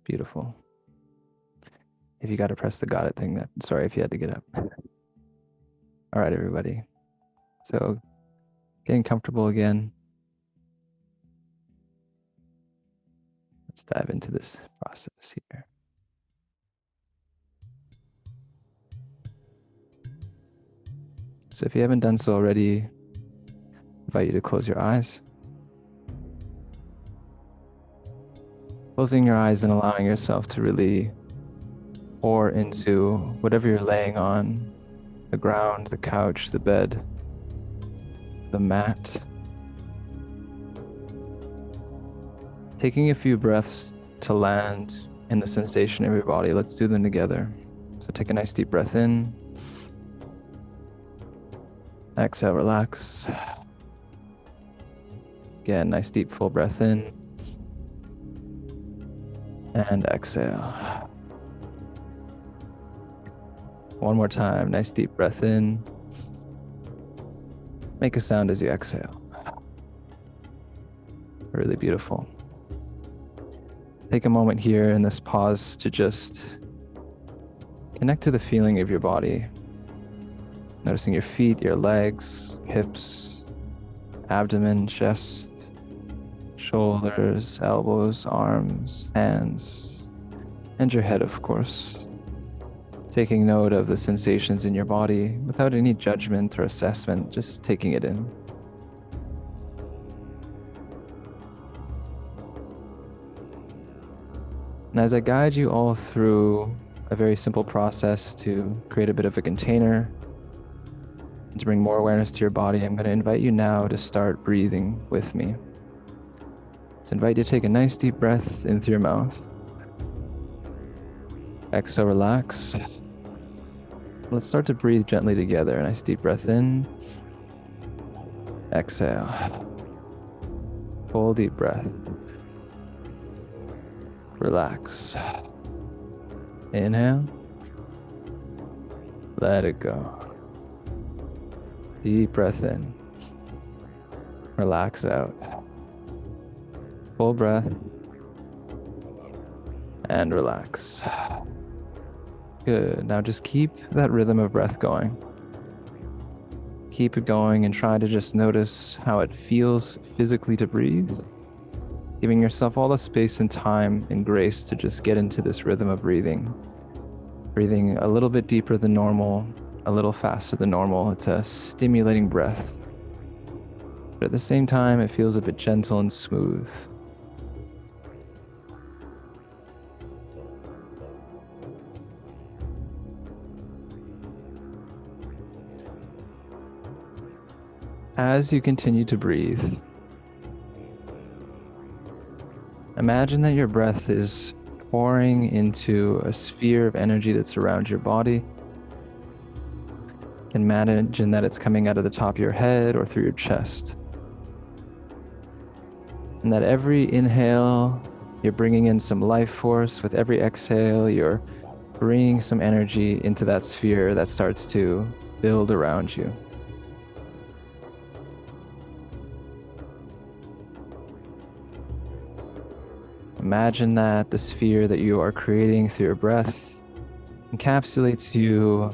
Beautiful. If you got to press the got it thing, sorry if you had to get up. All right, everybody. So getting comfortable again. Let's dive into this process here. So if you haven't done so already, I invite you to close your eyes. Closing your eyes and allowing yourself to really pour into whatever you're laying on, the ground, the couch, the bed, the mat. Taking a few breaths to land in the sensation of your body. Let's do them together. So take a nice deep breath in. Exhale, relax. Again, nice deep full breath in. And exhale. One more time, nice deep breath in. Make a sound as you exhale. Really beautiful. Take a moment here in this pause to just connect to the feeling of your body. Noticing your feet, your legs, hips, abdomen, chest, shoulders, elbows, arms, hands, and your head, of course. Taking note of the sensations in your body without any judgment or assessment, just taking it in. And as I guide you all through a very simple process to create a bit of a container and to bring more awareness to your body, I'm going to invite you now to start breathing with me. So invite you to take a nice deep breath in through your mouth. Exhale, relax. Let's start to breathe gently together. A nice deep breath in. Exhale. Full deep breath. Relax. Inhale. Let it go. Deep breath in. Relax out. Full breath. And relax. Good. Now just keep that rhythm of breath going. Keep it going and try to just notice how it feels physically to breathe, giving yourself all the space and time and grace to just get into this rhythm of breathing. Breathing a little bit deeper than normal, a little faster than normal. It's a stimulating breath. But at the same time, it feels a bit gentle and smooth. As you continue to breathe, imagine that your breath is pouring into a sphere of energy that's around your body. And imagine that it's coming out of the top of your head or through your chest. And that every inhale, you're bringing in some life force. With every exhale, you're bringing some energy into that sphere that starts to build around you. Imagine that the sphere that you are creating through your breath encapsulates you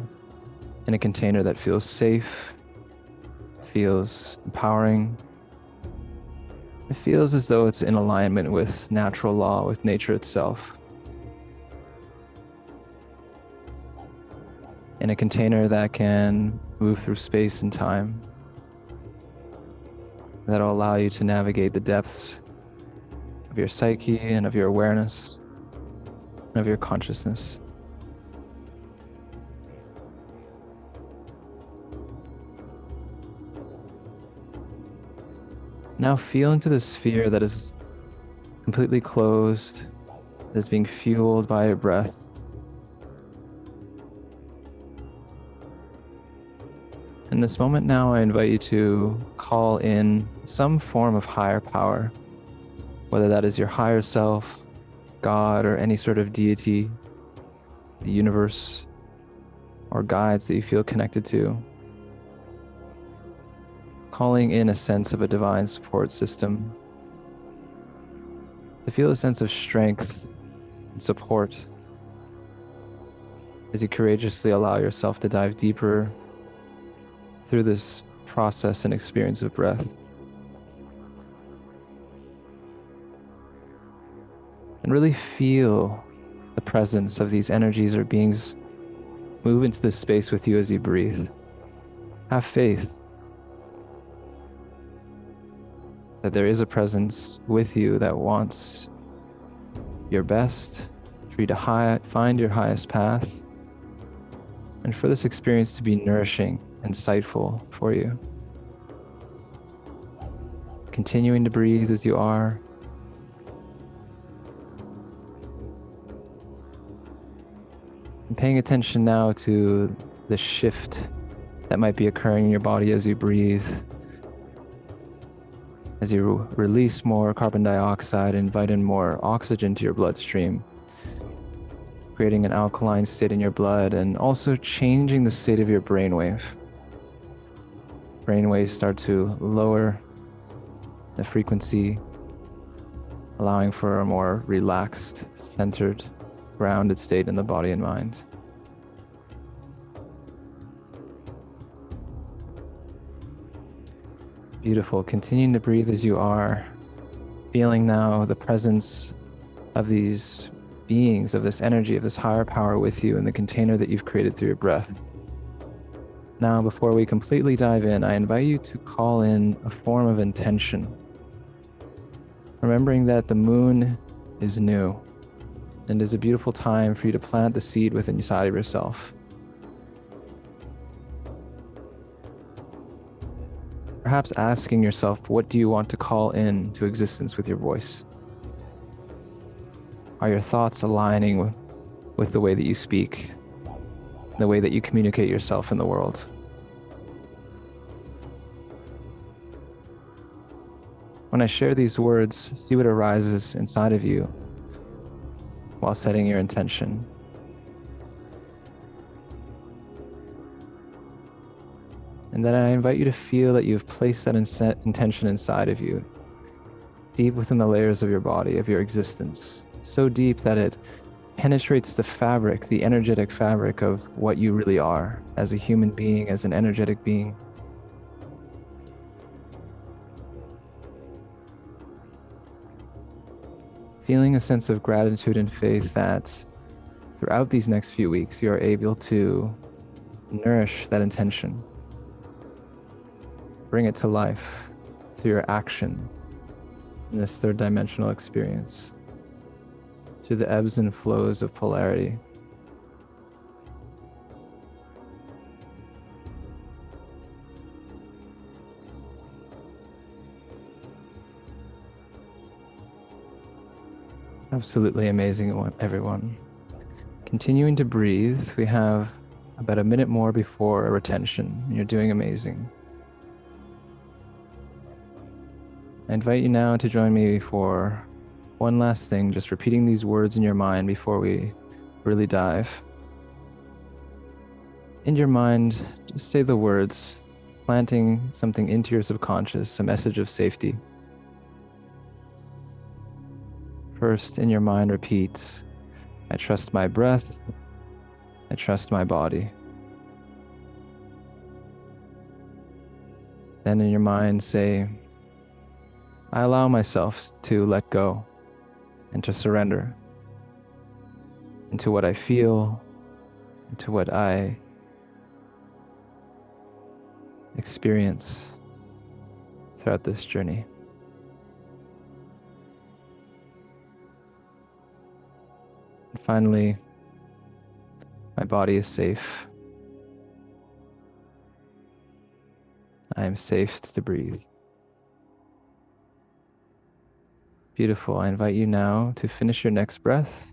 in a container that feels safe, feels empowering. It feels as though it's in alignment with natural law, with nature itself. In a container that can move through space and time, that'll allow you to navigate the depths of your psyche and of your awareness and of your consciousness. Now feel into the sphere that is completely closed, that is being fueled by your breath. In this moment now, I invite you to call in some form of higher power, whether that is your higher self, God, or any sort of deity, the universe, or guides that you feel connected to. Calling in a sense of a divine support system, to feel a sense of strength and support as you courageously allow yourself to dive deeper through this process and experience of breath. And really feel the presence of these energies or beings move into this space with you as you breathe. Have faith that there is a presence with you that wants your best, for you to find your highest path, and for this experience to be nourishing, insightful for you. Continuing to breathe as you are. And paying attention now to the shift that might be occurring in your body as you breathe. As you release more carbon dioxide, invite in more oxygen to your bloodstream, creating an alkaline state in your blood and also changing the state of your brainwave. Brainwaves start to lower the frequency, allowing for a more relaxed, centered, grounded state in the body and mind. Beautiful. Continuing to breathe as you are, feeling now the presence of these beings, of this energy, of this higher power with you in the container that you've created through your breath. Now, before we completely dive in, I invite you to call in a form of intention, remembering that the moon is new and is a beautiful time for you to plant the seed within inside of yourself. Perhaps asking yourself, what do you want to call in to existence with your voice? Are your thoughts aligning with the way that you speak, the way that you communicate yourself in the world? When I share these words, see what arises inside of you while setting your intention. And then I invite you to feel that you've placed that intention inside of you, deep within the layers of your body, of your existence, so deep that it penetrates the fabric, the energetic fabric of what you really are as a human being, as an energetic being. Feeling a sense of gratitude and faith that throughout these next few weeks, you are able to nourish that intention. Bring it to life through your action in this third dimensional experience, through the ebbs and flows of polarity. Absolutely amazing, everyone. Continuing to breathe, we have about a minute more before a retention. You're doing amazing. I invite you now to join me for one last thing, just repeating these words in your mind before we really dive. In your mind, just say the words, planting something into your subconscious, a message of safety. First, in your mind, repeat, I trust my breath, I trust my body. Then in your mind, say, I allow myself to let go and to surrender into what I feel, into what I experience throughout this journey. And finally, my body is safe. I am safe to breathe. Beautiful. I invite you now to finish your next breath.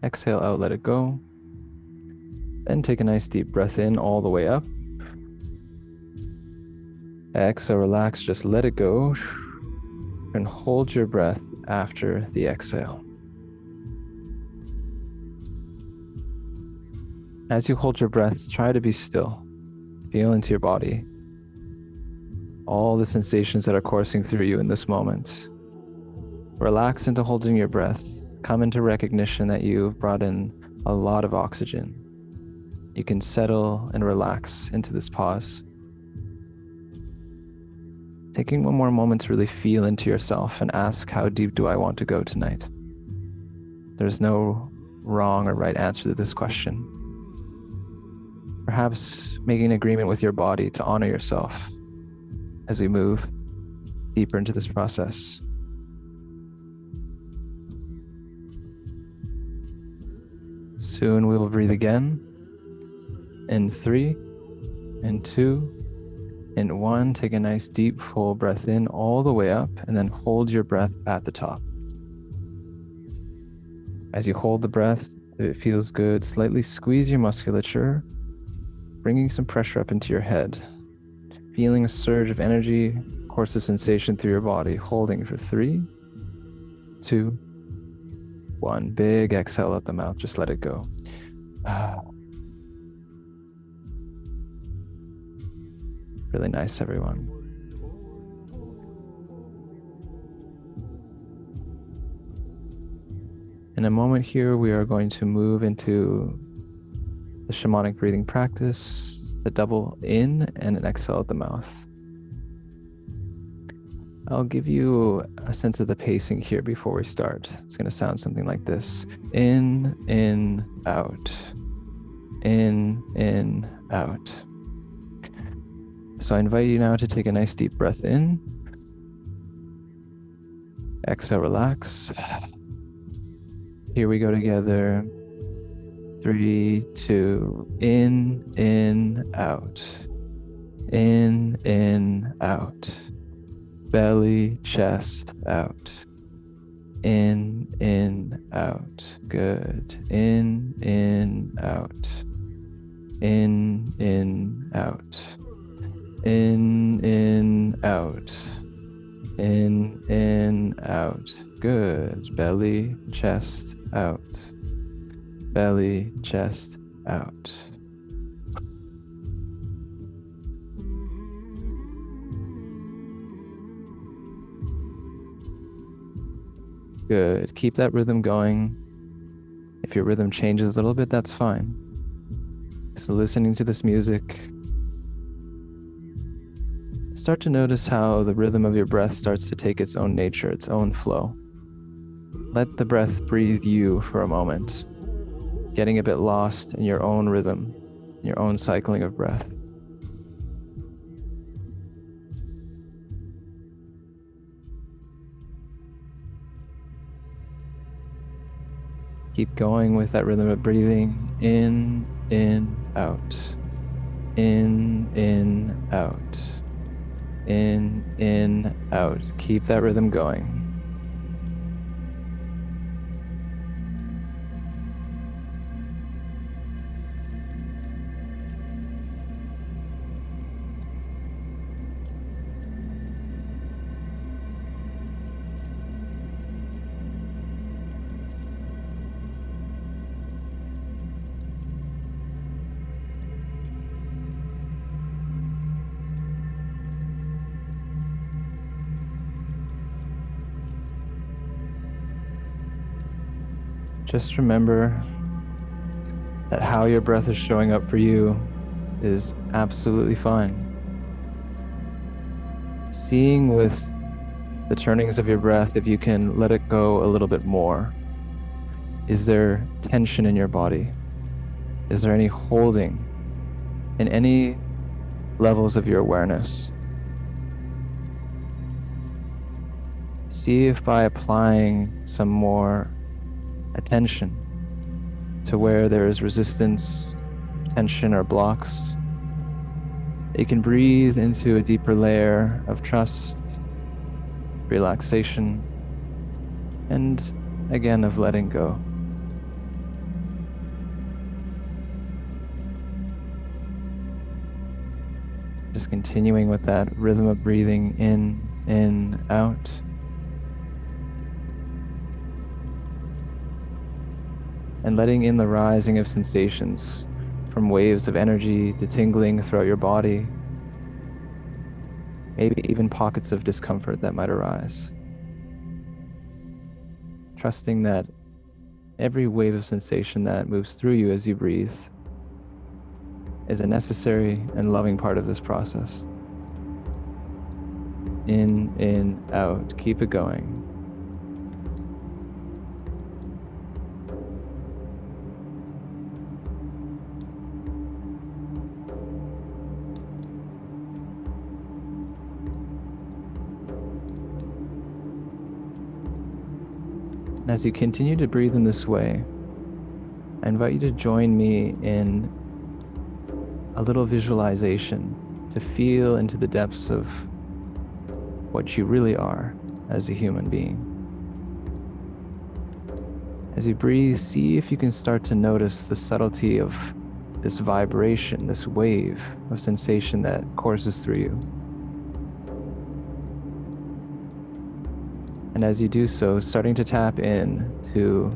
Exhale out, let it go. Then take a nice deep breath in all the way up. Exhale, relax, just let it go. And hold your breath after the exhale. As you hold your breath, try to be still. Feel into your body. All the sensations that are coursing through you in this moment. Relax into holding your breath come into recognition that you've brought in a lot of oxygen. You can settle and relax into this pause. Taking one more moment to really feel into yourself and ask, how deep do I want to go tonight? There's no wrong or right answer to this question. Perhaps making an agreement with your body to honor yourself as we move deeper into this process. Soon we will breathe again. In 3, in 2, in 1. Take a nice deep full breath in all the way up, and then hold your breath at the top. As you hold the breath, if it feels good, slightly squeeze your musculature, bringing some pressure up into your head, feeling a surge of energy, course of sensation through your body, holding for 3, 2, 1. Big exhale out the mouth, just let it go. Really nice, everyone. In a moment here, we are going to move into the shamanic breathing practice, the double in and an exhale out the mouth. I'll give you a sense of the pacing here before we start. It's going to sound something like this. In, out. In, out. So I invite you now to take a nice deep breath in. Exhale, relax. Here we go together. 3, 2, in, out. In, out. Belly, chest, out. In, out. Good. In, out. In, out. In, out. In, out. Good. Belly, chest, out. Belly, chest, out. Good. Keep that rhythm going. If your rhythm changes a little bit, that's fine. So listening to this music, start to notice how the rhythm of your breath starts to take its own nature, its own flow. Let the breath breathe you for a moment, getting a bit lost in your own rhythm, your own cycling of breath. Keep going with that rhythm of breathing. In, out. In, out. In, out. Keep that rhythm going. Just remember that how your breath is showing up for you is absolutely fine. Seeing with the turnings of your breath if you can let it go a little bit more. Is there tension in your body? Is there any holding in any levels of your awareness? See if by applying some more attention to where there is resistance, tension, or blocks, you can breathe into a deeper layer of trust, relaxation, and again of letting go. Just continuing with that rhythm of breathing in, out. And letting in the rising of sensations from waves of energy to tingling throughout your body, maybe even pockets of discomfort that might arise. Trusting that every wave of sensation that moves through you as you breathe is a necessary and loving part of this process. In, out. Keep it going. As you continue to breathe in this way, I invite you to join me in a little visualization to feel into the depths of what you really are as a human being. As you breathe, see if you can start to notice the subtlety of this vibration, this wave of sensation that courses through you. And as you do so, starting to tap in to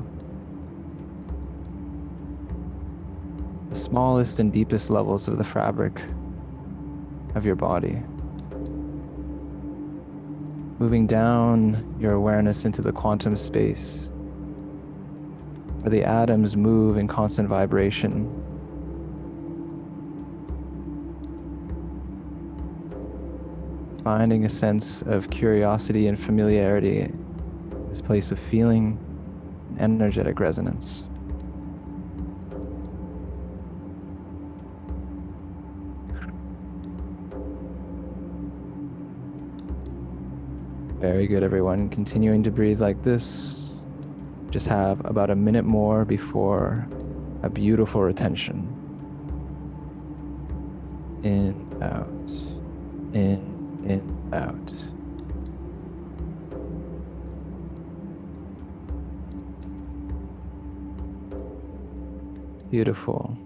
the smallest and deepest levels of the fabric of your body. Moving down your awareness into the quantum space, where the atoms move in constant vibration. Finding a sense of curiosity and familiarity, this place of feeling, energetic resonance. Very good, everyone. Continuing to breathe like this. Just have about a minute more before a beautiful retention. In, out. In, out. Beautiful.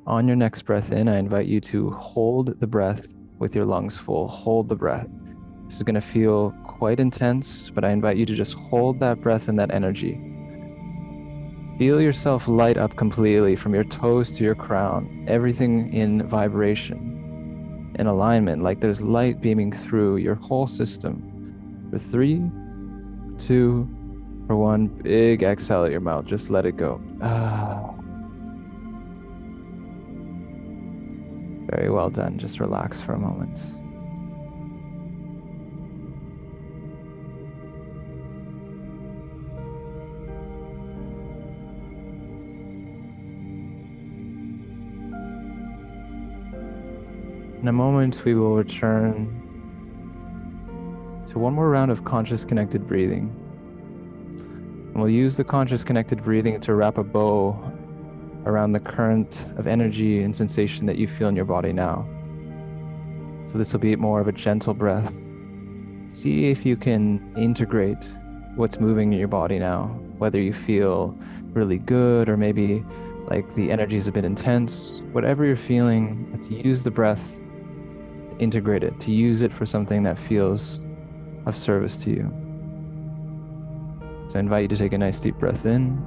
On your next breath in, I invite you to hold the breath with your lungs full. Hold the breath. This is going to feel quite intense, but I invite you to just hold that breath and that energy. Feel yourself light up completely from your toes to your crown, everything in vibration, in alignment, like there's light beaming through your whole system. For 3, 2, or 1, big exhale at your mouth. Just let it go. Very well done. Just relax for a moment. In a moment, we will return to one more round of conscious connected breathing. And we'll use the conscious connected breathing to wrap a bow around the current of energy and sensation that you feel in your body now. So this will be more of a gentle breath. See if you can integrate what's moving in your body now, whether you feel really good or maybe like the energy is a bit intense. Whatever you're feeling, to use the breath, integrate it, to use it for something that feels of service to you. So I invite you to take a nice deep breath in.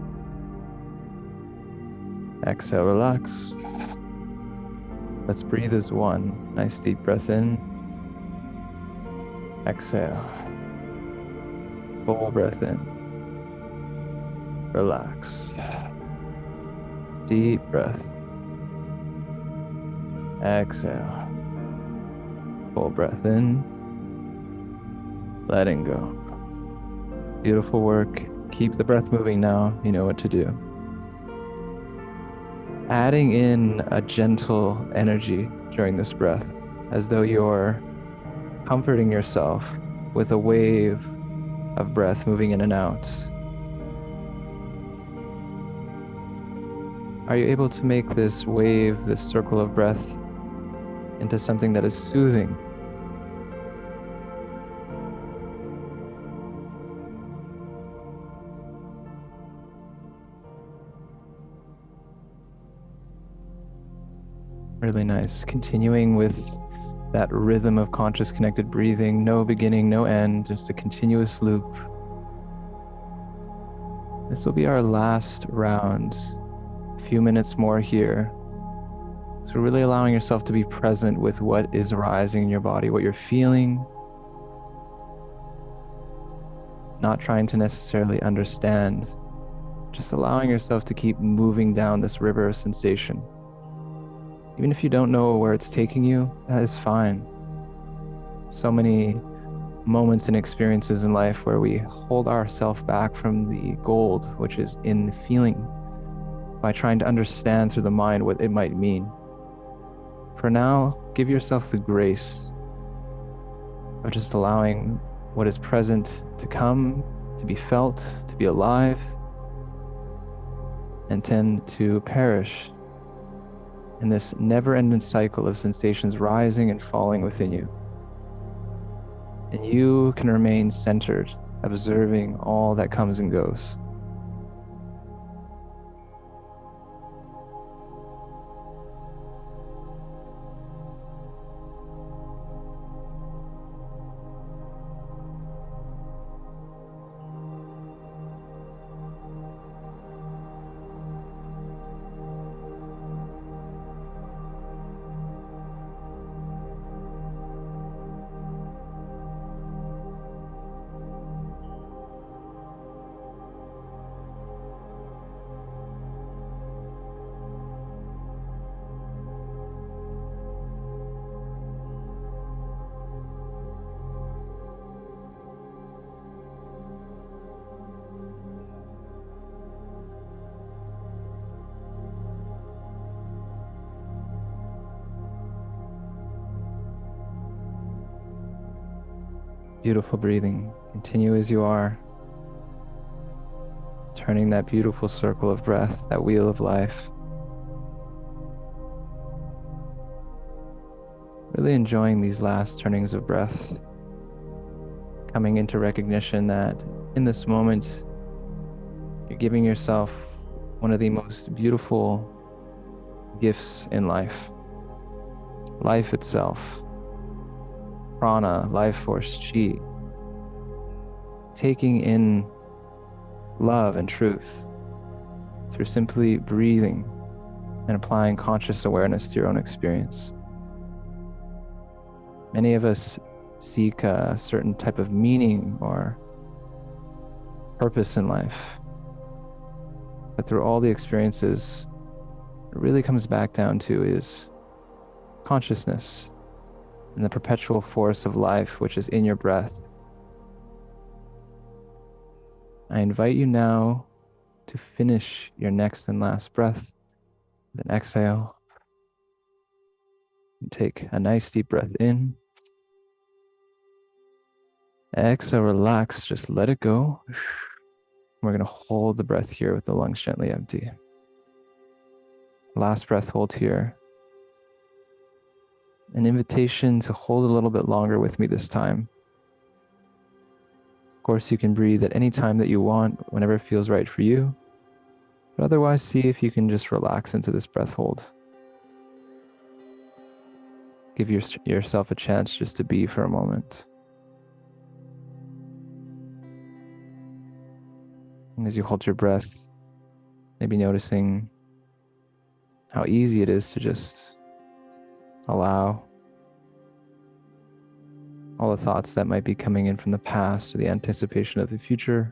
Exhale, relax. Let's breathe as one. Nice deep breath in. Exhale. Full breath in. Relax. Deep breath. Exhale. Full breath in. Letting go. Beautiful work. Keep the breath moving now. You know what to do. Adding in a gentle energy during this breath, as though you're comforting yourself with a wave of breath moving in and out. Are you able to make this wave, this circle of breath, into something that is soothing? Really nice. Continuing with that rhythm of conscious connected breathing, no beginning, no end, just a continuous loop. This will be our last round. A few minutes more here. So really allowing yourself to be present with what is arising in your body, what you're feeling. Not trying to necessarily understand Just allowing yourself to keep moving down this river of sensation. Even if you don't know where it's taking you, that is fine. So many moments and experiences in life where we hold ourselves back from the gold, which is in the feeling, by trying to understand through the mind what it might mean. For now, give yourself the grace of just allowing what is present to come, to be felt, to be alive, and tend to perish in this never-ending cycle of sensations rising and falling within you. And you can remain centered, observing all that comes and goes. Beautiful breathing. Continue as you are, turning that beautiful circle of breath, that wheel of life. Really enjoying these last turnings of breath, coming into recognition that in this moment, you're giving yourself one of the most beautiful gifts in life. Life itself, prana, life force, chi, taking in love and truth through simply breathing and applying conscious awareness to your own experience. Many of us seek a certain type of meaning or purpose in life, but through all the experiences, it really comes back down to is consciousness and the perpetual force of life which is in your breath. I invite you now to finish your next and last breath with an exhale. And take a nice deep breath in. Exhale, relax, just let it go. We're going to hold the breath here with the lungs gently empty. Last breath hold here. An invitation to hold a little bit longer with me this time. Of course, you can breathe at any time that you want, whenever it feels right for you. But otherwise, see if you can just relax into this breath hold. Give yourself a chance just to be for a moment. And as you hold your breath, maybe noticing how easy it is to just allow all the thoughts that might be coming in from the past or the anticipation of the future.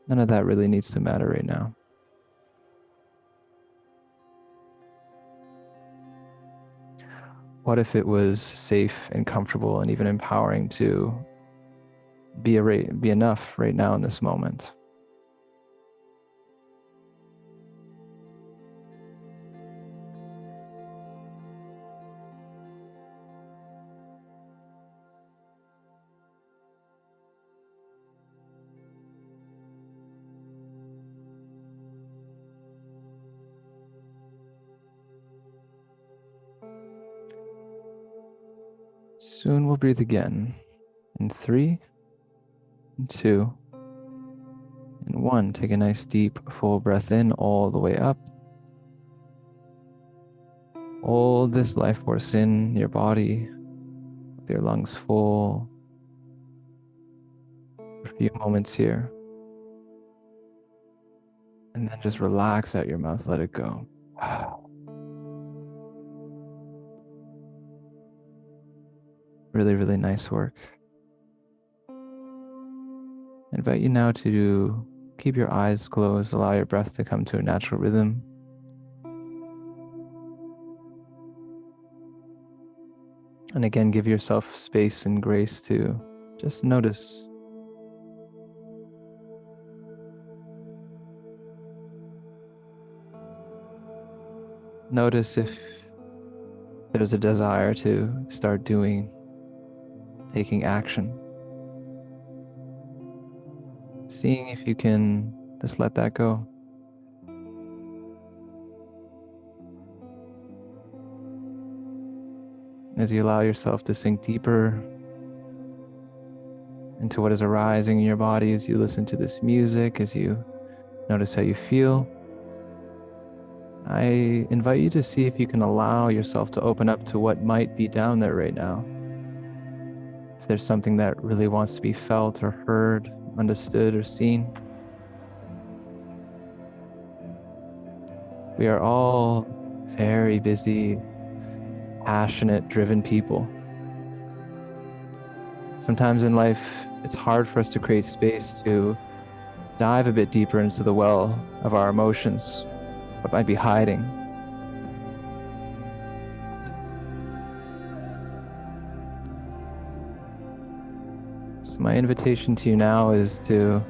None of that really needs to matter right now. What if it was safe and comfortable and even empowering to be enough right now in this moment? Soon we'll breathe again. In 3, and 2, and 1. Take a nice deep full breath in all the way up. Hold this life force in your body with your lungs full for a few moments here. And then just relax out your mouth, let it go. Really, really nice work. I invite you now to Keep your eyes closed, allow your breath to come to a natural rhythm. And again, give yourself space and grace to just notice. Notice if there's a desire to start doing, taking action. Seeing if you can just let that go. As you allow yourself to sink deeper into what is arising in your body, as you listen to this music, as you notice how you feel, I invite you to see if you can allow yourself to open up to what might be down there right now. If there's something that really wants to be felt or heard, understood or seen. We are all very busy, passionate, driven people. Sometimes in life, it's hard for us to create space to dive a bit deeper into the well of our emotions, what might be hiding. So my invitation to you now is to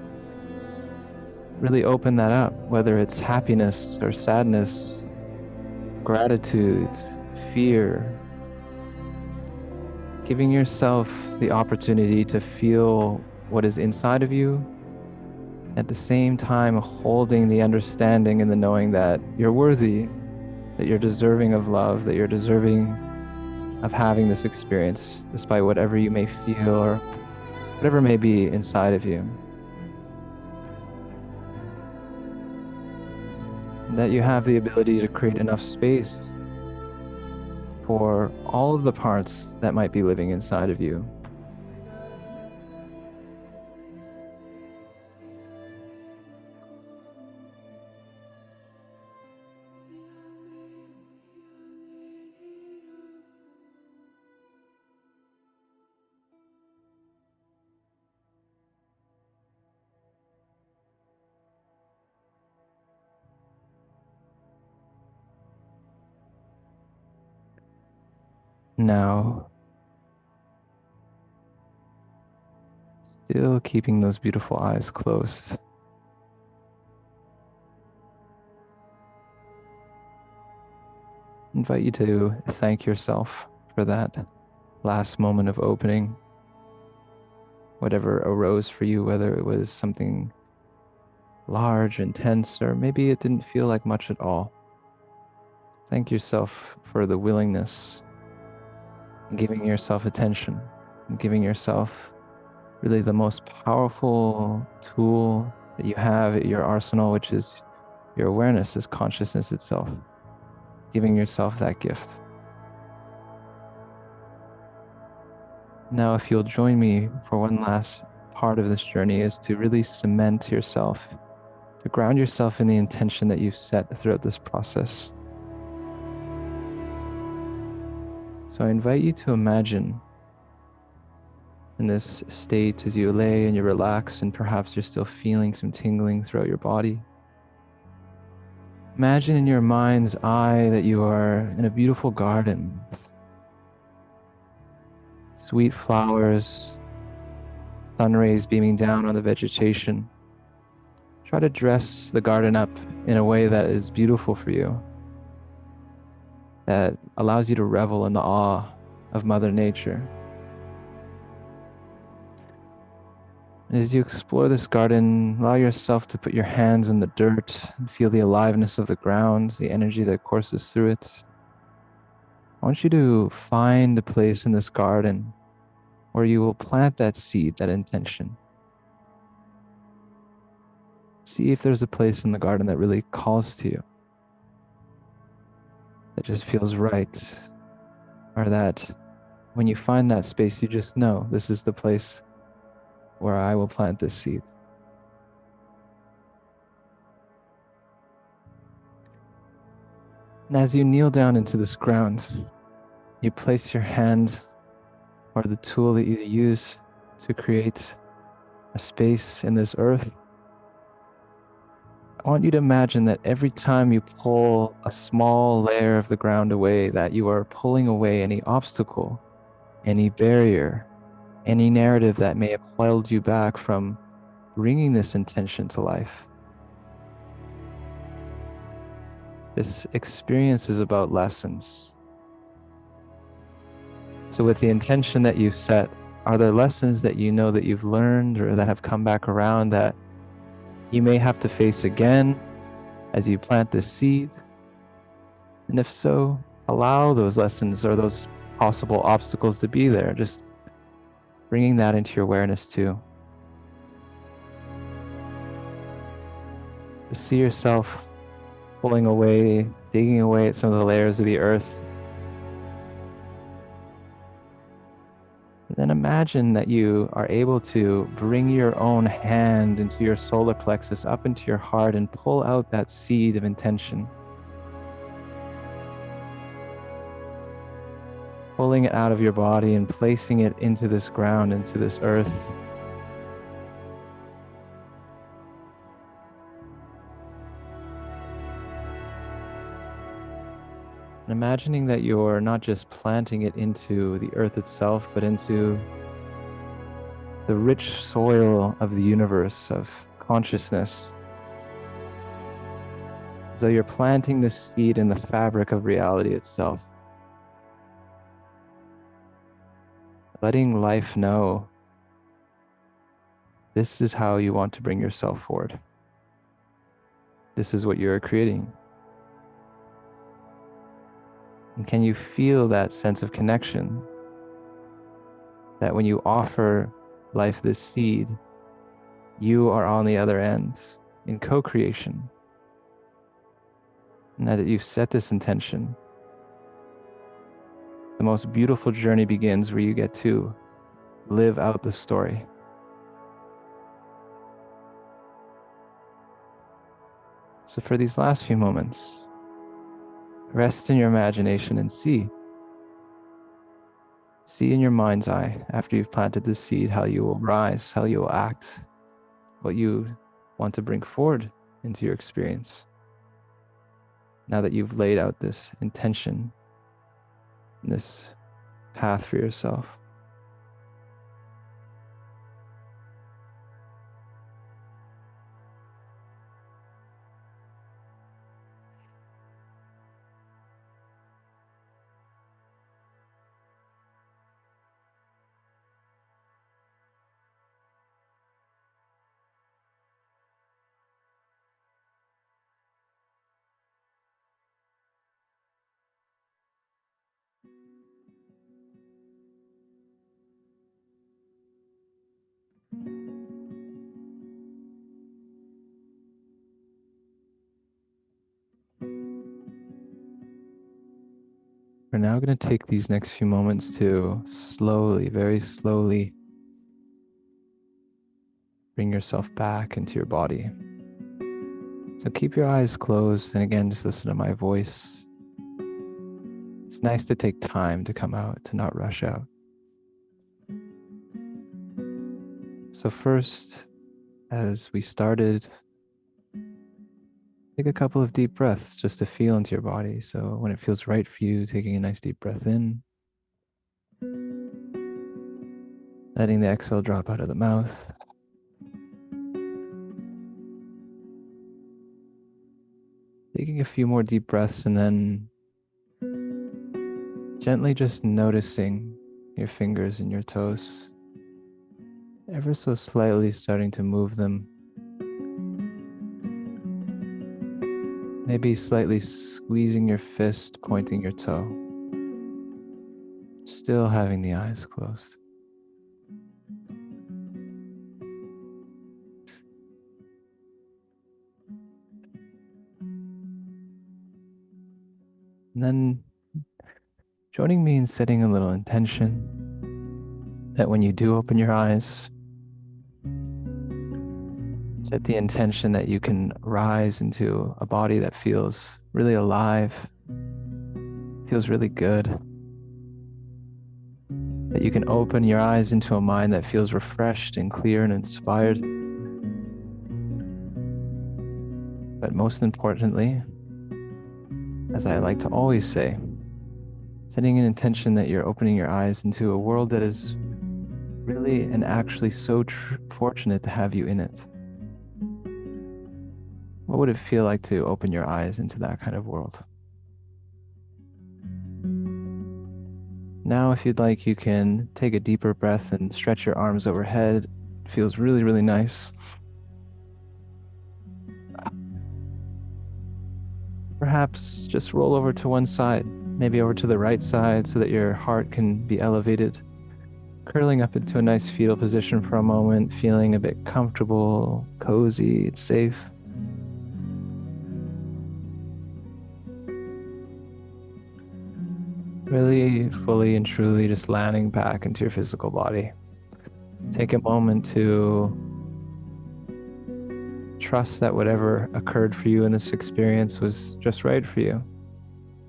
really open that up, whether it's happiness or sadness, gratitude, fear, giving yourself the opportunity to feel what is inside of you, at the same time holding the understanding and the knowing that you're worthy, that you're deserving of love, that you're deserving of having this experience, despite whatever you may feel or whatever may be inside of you. And that you have the ability to create enough space for all of the parts that might be living inside of you. Now, still keeping those beautiful eyes closed. I invite you to thank yourself for that last moment of opening, whatever arose for you, whether it was something large, intense, or maybe it didn't feel like much at all. Thank yourself for the willingness and giving yourself attention and giving yourself really the most powerful tool that you have at your arsenal, which is your awareness, is consciousness itself, giving yourself that gift. Now, if you'll join me for one last part of this journey, is to really cement yourself, to ground yourself in the intention that you've set throughout this process. So I invite you to imagine in this state as you lay and you relax, and perhaps you're still feeling some tingling throughout your body. Imagine in your mind's eye that you are in a beautiful garden, sweet flowers, sun rays beaming down on the vegetation. Try to dress the garden up in a way that is beautiful for you, that allows you to revel in the awe of Mother Nature. And as you explore this garden, allow yourself to put your hands in the dirt and feel the aliveness of the ground, the energy that courses through it. I want you to find a place in this garden where you will plant that seed, that intention. See if there's a place in the garden that really calls to you, that just feels right, or that when you find that space, you just know this is the place where I will plant this seed. And as you kneel down into this ground, you place your hand or the tool that you use to create a space in this earth I want you to imagine that every time you pull a small layer of the ground away, that you are pulling away any obstacle, any barrier, any narrative that may have held you back from bringing this intention to life. This experience is about lessons. So with the intention that you've set, are there lessons that you know that you've learned or that have come back around that you may have to face again as you plant this seed? And if so, allow those lessons or those possible obstacles to be there, just bringing that into your awareness too. To see yourself pulling away, digging away at some of the layers of the earth. And then imagine that you are able to bring your own hand into your solar plexus, up into your heart, and pull out that seed of intention. Pulling it out of your body and placing it into this ground, into this earth. And imagining that you're not just planting it into the earth itself, but into the rich soil of the universe, of consciousness. As though you're planting this seed in the fabric of reality itself. Letting life know this is how you want to bring yourself forward. This is what you're creating. And can you feel that sense of connection? That when you offer life this seed, you are on the other end in co-creation. And that you've set this intention. The most beautiful journey begins where you get to live out the story. So for these last few moments, rest in your imagination and see. See in your mind's eye, after you've planted the seed, how you will rise, how you will act, what you want to bring forward into your experience. Now that you've laid out this intention, this path for yourself. We're now going to take these next few moments to slowly, very slowly, bring yourself back into your body. So keep your eyes closed, and again, just listen to my voice. It's nice to take time to come out, to not rush out. So first, as we started, take a couple of deep breaths just to feel into your body. So when it feels right for you, taking a nice deep breath in, letting the exhale drop out of the mouth. Taking a few more deep breaths and then gently just noticing your fingers and your toes, ever so slightly starting to move them. Maybe slightly squeezing your fist, pointing your toe. Still having the eyes closed. And then joining me in setting a little intention that when you do open your eyes, set the intention that you can rise into a body that feels really alive, feels really good. That you can open your eyes into a mind that feels refreshed and clear and inspired. But most importantly, as I like to always say, setting an intention that you're opening your eyes into a world that is really and actually so fortunate to have you in it. What would it feel like to open your eyes into that kind of world? Now, if you'd like, you can take a deeper breath and stretch your arms overhead. It feels really, really nice. Perhaps just roll over to one side, maybe over to the right side so that your heart can be elevated. Curling up into a nice fetal position for a moment, feeling a bit comfortable, cozy, safe. Really fully and truly just landing back into your physical body. Take a moment to trust that whatever occurred for you in this experience was just right for you,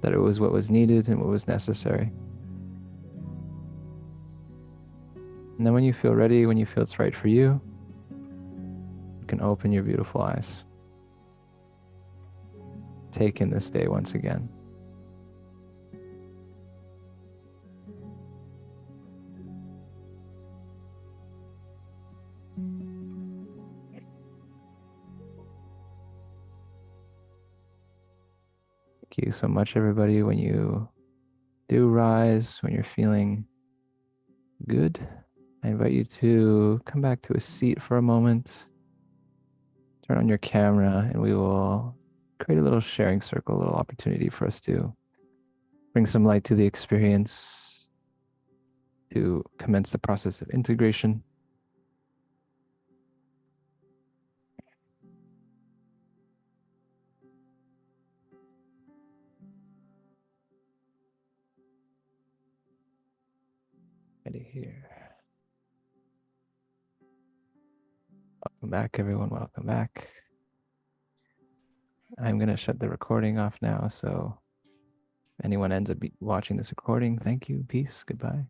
that it was what was needed and what was necessary. And then when you feel ready, when you feel it's right for you, you can open your beautiful eyes. Take in this day once again. Thank you so much, everybody. When you do rise, when you're feeling good, I invite you to come back to a seat for a moment, turn on your camera, and we will create a little sharing circle, a little opportunity for us to bring some light to the experience, to commence the process of integration. Ready here. Welcome back, everyone. Welcome back. I'm going to shut the recording off now. So if anyone ends up watching this recording, thank you. Peace. Goodbye.